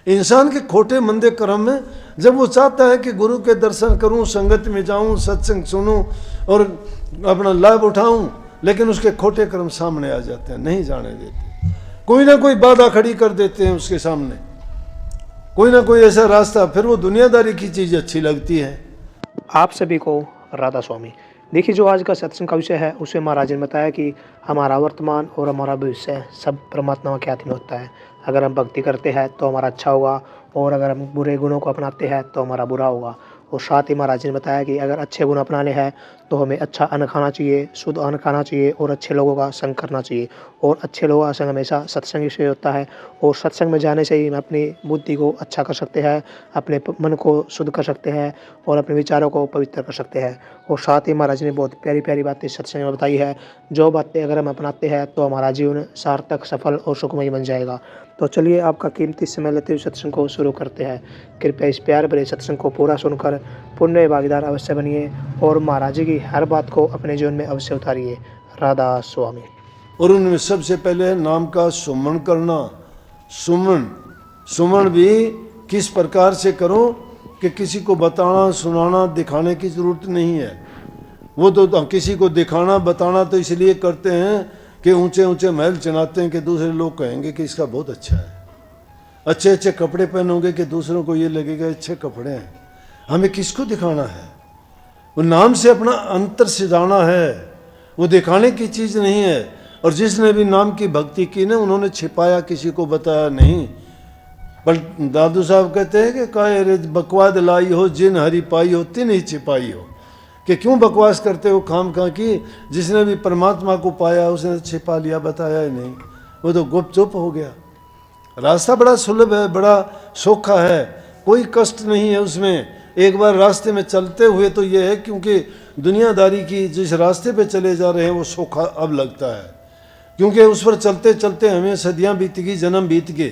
इंसान के खोटे मंदे कर्म में जब वो चाहता है कि गुरु के दर्शन करूं, संगत में जाऊं, सत्संग सुनूं और अपना लाभ उठाऊं, लेकिन उसके खोटे कर्म सामने आ जाते हैं, नहीं जाने देते। कोई ना कोई बाधा खड़ी कर देते हैं उसके सामने, कोई ना कोई ऐसा रास्ता, फिर वो दुनियादारी की चीज़ अच्छी लगती है। आप सभी को राधा स्वामी। देखिए, जो आज का सत्संग का विषय है उसमें महाराज ने बताया कि हमारा वर्तमान और हमारा भविष्य सब परमात्मा के हाथ में होता है। अगर हम भक्ति करते हैं तो हमारा अच्छा होगा, और अगर हम बुरे गुणों को अपनाते हैं तो हमारा बुरा होगा। और साथ ही महाराज ने बताया कि अगर अच्छे गुण अपनाने हैं तो हमें अच्छा अन्न खाना चाहिए, शुद्ध अन्न खाना चाहिए, और अच्छे लोगों का संग करना चाहिए। और अच्छे लोगों का संग हमेशा सत्संग से होता है, और सत्संग में जाने से ही हम अपनी बुद्धि को अच्छा कर सकते हैं, अपने मन को शुद्ध कर सकते हैं, और अपने विचारों को पवित्र कर सकते हैं। और साथ ही महाराज ने बहुत प्यारी प्यारी बातें सत्संग में बताई है, जो बातें अगर हम अपनाते हैं तो हमारा जीवन सार्थक, सफल और सुखमय बन जाएगा। तो चलिए, आपका कीमती समय लेते हुए सत्संग को शुरू करते हैं। कृपया इस प्यार भरे सत्संग को पूरा सुनकर पुण्य भागीदार अवश्य बनिए, और महाराज जी की हर बात को अपने जीवन में अवश्य उतारिए। राधा स्वामी। और उनमें सबसे पहले नाम का सुमन करना। सुमन भी किस प्रकार से करो कि किसी को बताना, सुनाना, दिखाने की जरूरत नहीं है। वो तो किसी को दिखाना, बताना तो इसलिए करते हैं कि ऊंचे ऊंचे महल चलाते हैं कि दूसरे लोग कहेंगे कि इसका बहुत अच्छा है। अच्छे अच्छे कपड़े पहनोगे कि दूसरों को ये लगेगा अच्छे कपड़े हैं। हमें किसको दिखाना है? वो नाम से अपना अंतर सिजाना है, वो दिखाने की चीज़ नहीं है। और जिसने भी नाम की भक्ति की ना, उन्होंने छिपाया, किसी को बताया नहीं। पर दादू साहब कहते हैं कि काहे रे बकवाद लाई हो, जिन हरी पाई हो तिन ही छिपाई हो। कि क्यों बकवास करते हो खाम खा की? जिसने भी परमात्मा को पाया उसने छिपा लिया, बताया ही नहीं, वो तो गुप्त चुप हो गया। रास्ता बड़ा सुलभ है, बड़ा सौखा है, कोई कष्ट नहीं है उसमें। एक बार रास्ते में चलते हुए तो ये है, क्योंकि दुनियादारी की जिस रास्ते पे चले जा रहे हैं वो सौखा अब लगता है, क्योंकि उस पर चलते चलते हमें सदियां बीत गई, जन्म बीत गए,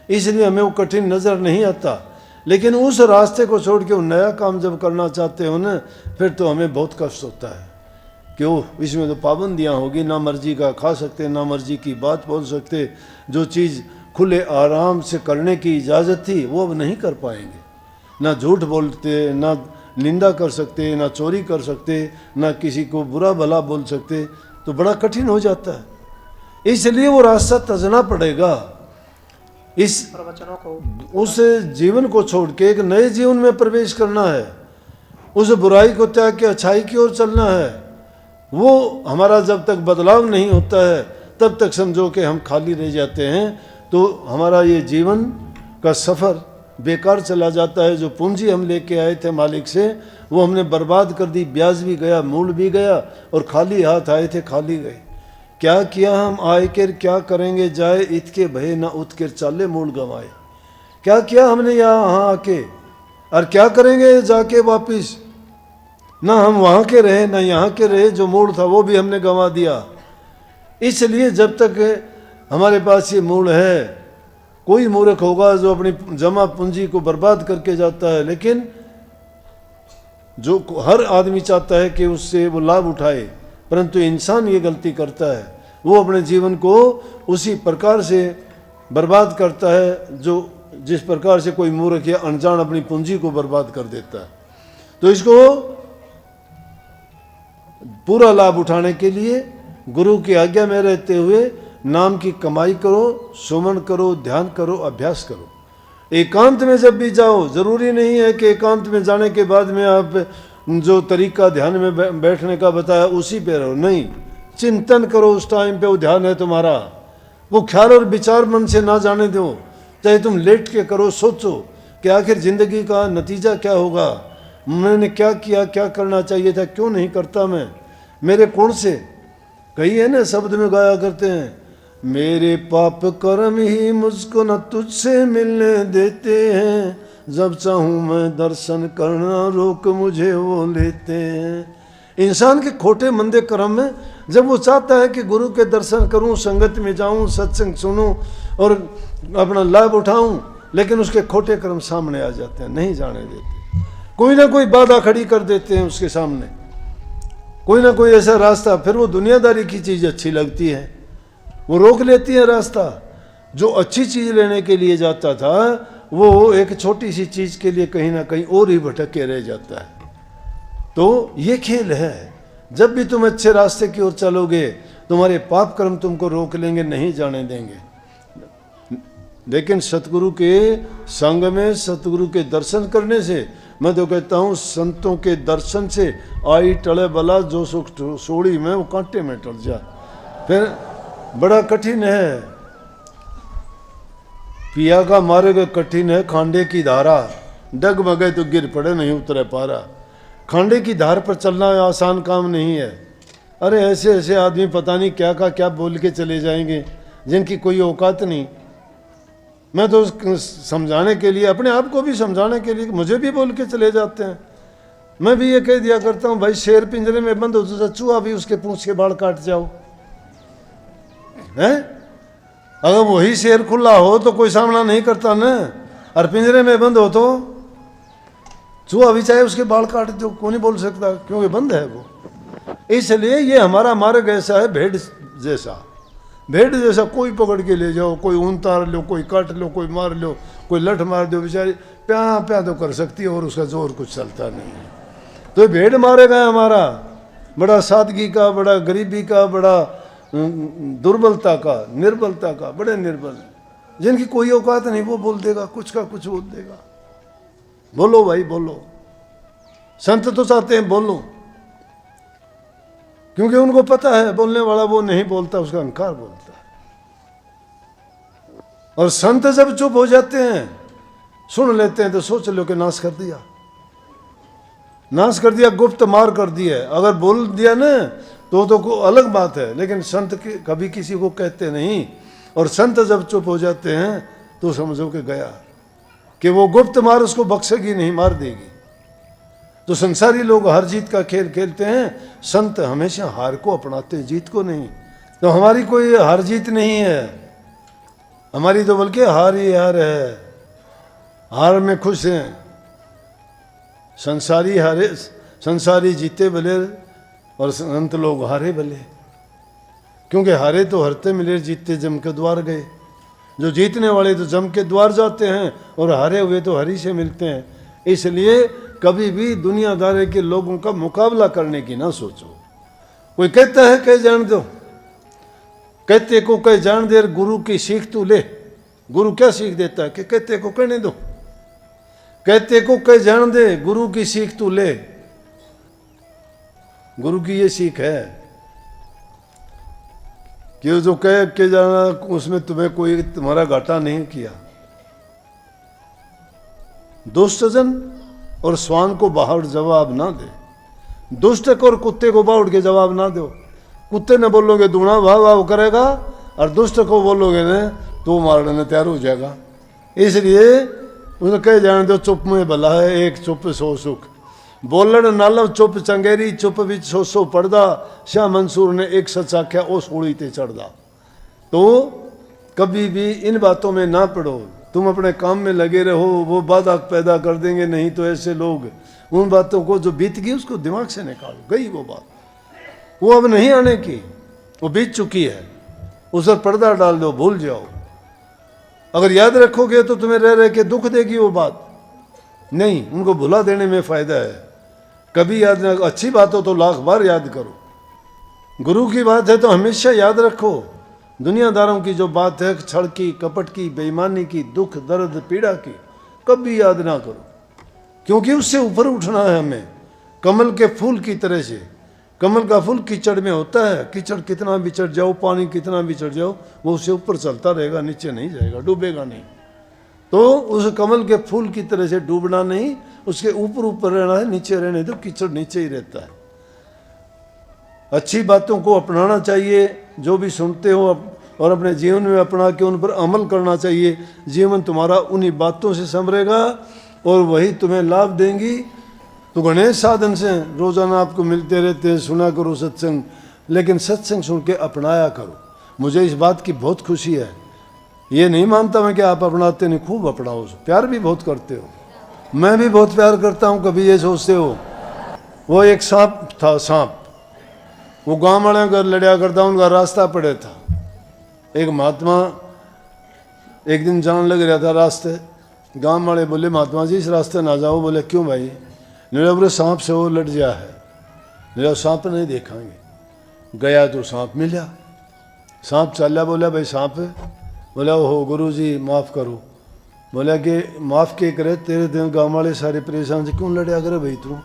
इसलिए हमें वो कठिन नज़र नहीं आता। लेकिन उस रास्ते को छोड़ के वो नया काम जब करना चाहते हो ना, फिर तो हमें बहुत कष्ट होता है। क्यों? इसमें तो पाबंदियाँ होगी, ना मर्जी का खा सकते, ना मर्जी की बात बोल सकते। जो चीज़ खुले आराम से करने की इजाज़त थी वो अब नहीं कर पाएंगे। ना झूठ बोलते, ना निंदा कर सकते, ना चोरी कर सकते, ना किसी को बुरा भला बोल सकते, तो बड़ा कठिन हो जाता है। इसलिए वो रास्ता तजना पड़ेगा। इस प्रवचनों को, उस जीवन को छोड़ के एक नए जीवन में प्रवेश करना है। उस बुराई को त्याग के अच्छाई की ओर चलना है। वो हमारा जब तक बदलाव नहीं होता है तब तक समझो कि हम खाली रह जाते हैं, तो हमारा ये जीवन का सफ़र बेकार चला जाता है। जो पूंजी हम लेके आए थे मालिक से, वो हमने बर्बाद कर दी। ब्याज भी गया, मूल भी गया, और खाली हाथ आए थे, खाली गए। क्या किया हम आए कर, क्या करेंगे जाए, इतके भय न उतकर चाले मूल गंवाए। क्या किया हमने यहाँ आके, और क्या करेंगे जाके वापिस? ना हम वहाँ के रहे, ना यहाँ के रहे। जो मूल था वो भी हमने गंवा दिया। इसलिए जब तक हमारे पास ये मूल है, कोई मूर्ख होगा जो अपनी जमा पूंजी को बर्बाद करके जाता है, लेकिन जो हर आदमी चाहता है कि उससे वो लाभ उठाए, परंतु इंसान ये गलती करता है, वो अपने जीवन को उसी प्रकार से बर्बाद करता है जो जिस प्रकार से कोई मूर्ख या अनजान अपनी पूंजी को बर्बाद कर देता है। तो इसको पूरा लाभ उठाने के लिए गुरु की आज्ञा में रहते हुए नाम की कमाई करो, सुमन करो, ध्यान करो, अभ्यास करो। एकांत में जब भी जाओ, जरूरी नहीं है कि एकांत में जाने के बाद में आप जो तरीका ध्यान में बैठने का बताया उसी पे रहो। नहीं, चिंतन करो। उस टाइम पे वो ध्यान है तुम्हारा। वो ख्याल और विचार मन से ना जाने दो। चाहे तुम लेट के करो, सोचो कि आखिर जिंदगी का नतीजा क्या होगा, मैंने क्या किया, क्या करना चाहिए था, क्यों नहीं करता मैं, मेरे कौन से। कई है ना, शब्द में गाया करते हैं, मेरे पाप कर्म ही मुझको न तुझसे मिलने देते हैं, जब चाहूँ मैं दर्शन करना रोक मुझे वो लेते हैं। इंसान के खोटे मंदे कर्म में जब वो चाहता है कि गुरु के दर्शन करूं, संगत में जाऊं, सत्संग सुनूं और अपना लाभ उठाऊं, लेकिन उसके खोटे कर्म सामने आ जाते हैं, नहीं जाने देते। कोई ना कोई बाधा खड़ी कर देते हैं उसके सामने, कोई ना कोई ऐसा रास्ता, फिर वो दुनियादारी की चीज़ अच्छी लगती है, वो रोक लेती है रास्ता। जो अच्छी चीज़ लेने के लिए जाता था वो एक छोटी सी चीज के लिए कहीं ना कहीं और ही भटक के रह जाता है। तो ये खेल है। जब भी तुम अच्छे रास्ते की ओर चलोगे, तुम्हारे पाप कर्म तुमको रोक लेंगे, नहीं जाने देंगे। लेकिन सतगुरु के संग में, सतगुरु के दर्शन करने से, मैं तो कहता हूँ संतों के दर्शन से आई टले बला जो सुख सोड़ी में वो कांटे में टल जा। फिर बड़ा कठिन है, पिया का मार्ग कठिन है, खांडे की धारा डगमगे तो गिर पड़े, नहीं उतरे पारा। खांडे की धार पर चलना आसान काम नहीं है। अरे ऐसे ऐसे आदमी पता नहीं क्या का क्या बोल के चले जाएंगे, जिनकी कोई औकात नहीं। मैं तो समझाने के लिए, अपने आप को भी समझाने के लिए, मुझे भी बोल के चले जाते हैं। मैं भी ये कह दिया करता हूँ, भाई शेर पिंजरे में बंद हो तो चूहा भी उसके पूंछ के बाल काट जाओ, हैं? अगर वही शेर खुला हो तो कोई सामना नहीं करता ना, और पिंजरे में बंद हो तो चूहा भी चाहे उसके बाल काट दो, कोई नहीं बोल सकता, क्योंकि बंद है वो। इसलिए ये हमारा मार्ग ऐसा है, भेड़ जैसा। भेड़ जैसा कोई पकड़ के ले जाओ, कोई ऊन तार लो, कोई काट लो, कोई मार लो, कोई लठ मार दो, बेचारी प्या प्या तो कर सकती है और उसका जोर कुछ चलता नहीं है। तो भेड़ मारेगा हमारा, बड़ा सादगी का, बड़ा गरीबी का, बड़ा दुर्बलता का, निर्बलता का, बड़े निर्बल, जिनकी कोई औकात नहीं, वो बोल देगा, कुछ का कुछ बोल देगा। बोलो भाई बोलो, संत तो चाहते हैं बोलो, क्योंकि उनको पता है बोलने वाला वो नहीं बोलता, उसका अहंकार बोलता है। और संत जब चुप हो जाते हैं, सुन लेते हैं, तो सोच लो कि नाश कर दिया, नाश कर दिया, गुप्त मार कर दिया। अगर बोल दिया ना तो कोई अलग बात है, लेकिन संत कभी किसी को कहते नहीं। और संत जब चुप हो जाते हैं तो समझो कि गया, कि वो गुप्त मार उसको बख्शेगी नहीं, मार देगी। तो संसारी लोग हार जीत का खेल खेलते हैं, संत हमेशा हार को अपनाते हैं, जीत को नहीं। तो हमारी कोई हार जीत नहीं है, हमारी तो बल्कि हार ही हार है, हार में खुश हैं। संसारी हारे, संसारी जीते भले और संत लोग हारे भले, क्योंकि हारे तो हरते मिले, जीतते जम के द्वार गए। जो जीतने वाले तो जम के द्वार जाते हैं और हारे हुए तो हरि से मिलते हैं। इसलिए कभी भी दुनियादारी के लोगों का मुकाबला करने की ना सोचो। कोई कहता है कह जान दो, कहते को कह जान दे, गुरु की सीख तू ले। गुरु क्या सीख देता है कि कहते को कहने दो, कहते को कह जान दे, गुरु की सीख तू ले। गुरु की ये सीख है कि जो कह के जाना, उसमें तुम्हें कोई तुम्हारा घाटा नहीं किया। दुष्टजन और स्वान को बाहर जवाब ना दे, दुष्ट को और कुत्ते को बाहर के जवाब ना दो। कुत्ते ने बोलोगे दूना वाह वाह करेगा, और दुष्ट को बोलोगे ना तो मारने में तैयार हो जाएगा। इसलिए उन्हें कह जाने दो, चुप में भला है, एक चुप सो सुख। बोलन नालव चुप चंगेरी, चुप विच सो सो पड़दा। शाह मंसूर ने एक सच आख्या, ओ सोड़ी ते चढ़दा। तो कभी भी इन बातों में ना पड़ो, तुम अपने काम में लगे रहो, वो बाधा पैदा कर देंगे। नहीं तो ऐसे लोग, उन बातों को जो बीत गई उसको दिमाग से निकालो, गई वो बात, वो अब नहीं आने की, वो बीत चुकी है, उस पर पर्दा डाल दो, भूल जाओ। अगर याद रखोगे तो तुम्हें रह रह के दुख देगी वो बात, नहीं, उनको भुला देने में फायदा है। कभी याद न, अच्छी बात हो तो लाख बार याद करो, गुरु की बात है तो हमेशा याद रखो। दुनियादारों की जो बात है, छल की, कपट की, बेईमानी की, दुख दर्द पीड़ा की, कभी याद ना करो, क्योंकि उससे ऊपर उठना है हमें, कमल के फूल की तरह से। कमल का फूल कीचड़ में होता है, कीचड़ कितना भी चढ़ जाओ, पानी कितना भी चढ़ जाओ, वो उससे ऊपर चलता रहेगा, नीचे नहीं जाएगा, डूबेगा नहीं। तो उस कमल के फूल की तरह से डूबना नहीं, उसके ऊपर ऊपर रहना है, नीचे रहने दो, कीचड़ नीचे ही रहता है। अच्छी बातों को अपनाना चाहिए, जो भी सुनते हो और अपने जीवन में अपना के उन पर अमल करना चाहिए। जीवन तुम्हारा उन्हीं बातों से संभरेगा और वही तुम्हें लाभ देंगी। तो गणेश साधन से रोजाना आपको मिलते रहते हैं, सुना करो सत्संग, लेकिन सत्संग सुन के अपनाया करो। मुझे इस बात की बहुत खुशी है, ये नहीं मानता मैं कि आप अपनाते नहीं, खूब अपनाओ, प्यार भी बहुत करते हो, मैं भी बहुत प्यार करता हूँ। कभी ये सोचते हो, वो एक सांप था, सांप, वो गांव वाले घर लड़िया करता, उनका रास्ता पड़े था। एक महात्मा एक दिन जान लग रहा था रास्ते, गांव वाले बोले महात्मा जी इस रास्ते ना जाओ। बोले क्यों भाई? बोले बोले सांप से वो लट गया है। बोले सांप नहीं देखेंगे। गया तो सांप मिला, सांप चला। बोला भाई सांप है? बोला ओहो गुरु जी माफ़ करो। बोला कि माफ़ के करे, तेरे दिन गाँव वाले सारे परेशान से क्यों लड़या करे भाई तू?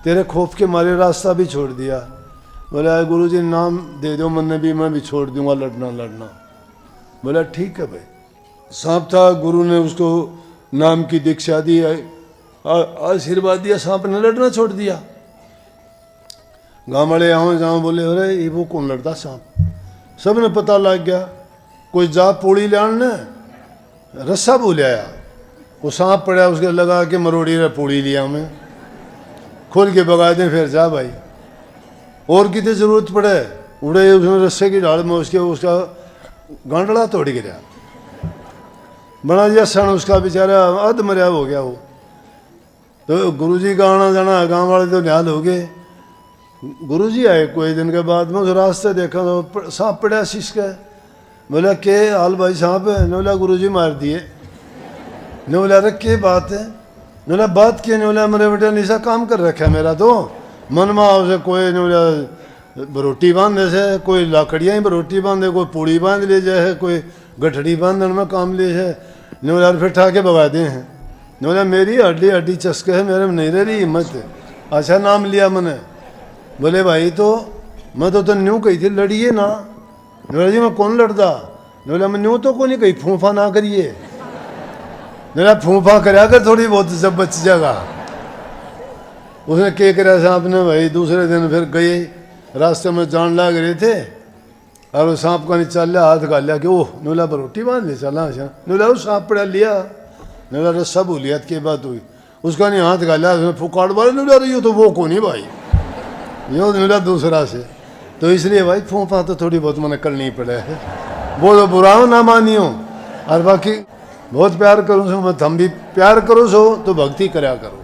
तेरे खौफ के मारे रास्ता भी छोड़ दिया। बोला गुरु जी नाम दे दो मन भी, मैं भी छोड़ दूंगा लड़ना। बोला ठीक है भाई। सांप था, गुरु ने उसको नाम की दीक्षा दी, आशीर्वाद दिया, सांप ने लड़ना छोड़ दिया। गाँव वाले आओ जाओ बोले अरे ये वो कौन लड़ता सांप? सब ने पता लग गया। कोई जा पोड़ी लान ने रस्सा बोले आया, वो सांप पड़ा उसके लगा के मरोड़ी रे पोड़ी लिया मैं, खोल के भगा दें फिर जा भाई। और कितनी जरूरत पड़े, उड़े उसने रस्से की ढाल में उसका गांडला तोड़ गिरा, बना दिया सन उसका, बेचारा अध मरिया हो गया वो। तो गुरुजी का आना जाना, गाँव वाले तो निहाल हो गए। गुरुजी आए कोई दिन के बाद में, उस रास्ते देखा तो सांप पड़ा शीश का। बोला के हाल भाई सांप है? ने बोला गुरुजी मार दिए। ने बोला अरे के बात है? ने बोला बात क्या? ने बोला मेरे बेटे निशा काम कर रखा है मेरा तो मन में उसे कोई ने बोला बरोटी बांधे से, कोई लाकड़ियाँ ही बरोटी बांधे, कोई पूड़ी बांध ले जाए, कोई गठड़ी बांधने में काम ले है। ने बोला फिर ठाके भगा दे हैं। ने बोला मेरी हड्डी हड्डी चस्के है, मेरे में नहीं रह रही हिम्मत। अच्छा नाम लिया मैंने। बोले भाई तो मैं तो न्यू कही थी लड़िए ना। ने बोला जी मैं कौन लड़ता? ने बोला मैं न्यू तो को नहीं कही, फूफा ना करिए। ने बोला फूफा कराया कर थोड़ी बहुत जब बच जाएगा। उसने क्या कराया सांप ने भाई, दूसरे दिन फिर गए, रास्ते में जान लग रहे थे और वो सांप का नहीं चल लिया, हाथ का लिया कि ओह नोला पर रोटी बांध ले चला। अच्छा नोला वो सांप पड़ा लिया। नोला रस्सा बोलियत की बात हुई, उसका नहीं हाथ का लिया, उसने फुकाड़ वाले नोला रही हो तो वो को नहीं भाई, यो नोला दूसरा से। तो इसलिए भाई फूफा तो थोड़ी बहुत मैंने करनी पड़े है। वो तो बुरा हो ना मानियो, और बाकी बहुत प्यार करूँ सो मैं, हम भी प्यार करो सो तो भक्ति कराया करो,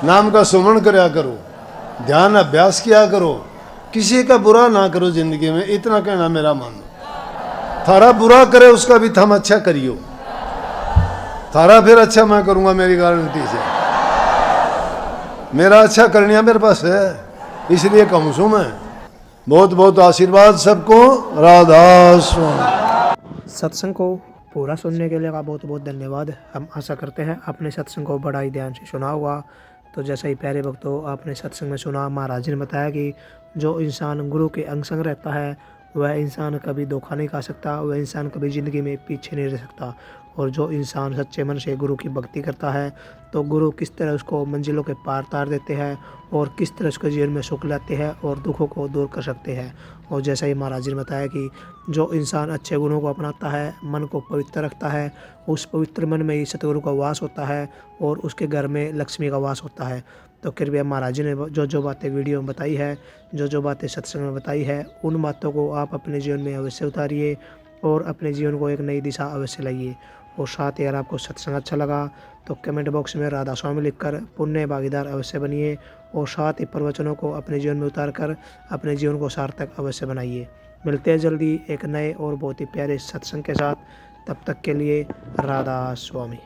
नाम का सुमरण कराया करो, ध्यान अभ्यास किया करो, किसी का बुरा ना करो जिंदगी में, इतना कहना मेरा मानो। थारा बुरा करे उसका भी थम अच्छा करियो, थारा फिर अच्छा मैं करूँगा मेरी गारंटी से। मेरा अच्छा करनिया मेरे पास है, इसलिए कहूँ सू मैं। बहुत बहुत आशीर्वाद सबको। राधा स्वामी। सत्संग को पूरा सुनने के लिए का बहुत बहुत धन्यवाद। हम आशा करते हैं आपने सत्संग को बड़ा ही ध्यान से सुना होगा। तो जैसा ही प्यारे भक्तों आपने सत्संग में सुना, महाराज जी ने बताया कि जो इंसान गुरु के अंग संग रहता है वह इंसान कभी धोखा नहीं खा सकता, वह इंसान कभी ज़िंदगी में पीछे नहीं रह सकता। और जो इंसान सच्चे मन से गुरु की भक्ति करता है तो गुरु किस तरह उसको मंजिलों के पार तार देते हैं और किस तरह उसके जीवन में सुख लाते हैं और दुखों को दूर कर सकते हैं। और जैसा ही महाराज जी ने बताया कि जो इंसान अच्छे गुणों को अपनाता है, मन को पवित्र रखता है, उस पवित्र मन में ही सतगुरु का वास होता है और उसके घर में लक्ष्मी का वास होता है। तो कृपया महाराज जी ने जो जो बातें वीडियो में बताई है, जो जो बातें सत्संग में बताई है, उन बातों को आप अपने जीवन में अवश्य उतारिए और अपने जीवन को एक नई दिशा अवश्य लाइए। और साथ ही अगर आपको सत्संग अच्छा लगा तो कमेंट बॉक्स में राधा स्वामी लिखकर पुण्य भागीदार अवश्य बनिए और साथ ही प्रवचनों को अपने जीवन में उतार कर अपने जीवन को सार्थक अवश्य बनाइए। मिलते हैं जल्दी एक नए और बहुत ही प्यारे सत्संग के साथ। तब तक के लिए राधा स्वामी।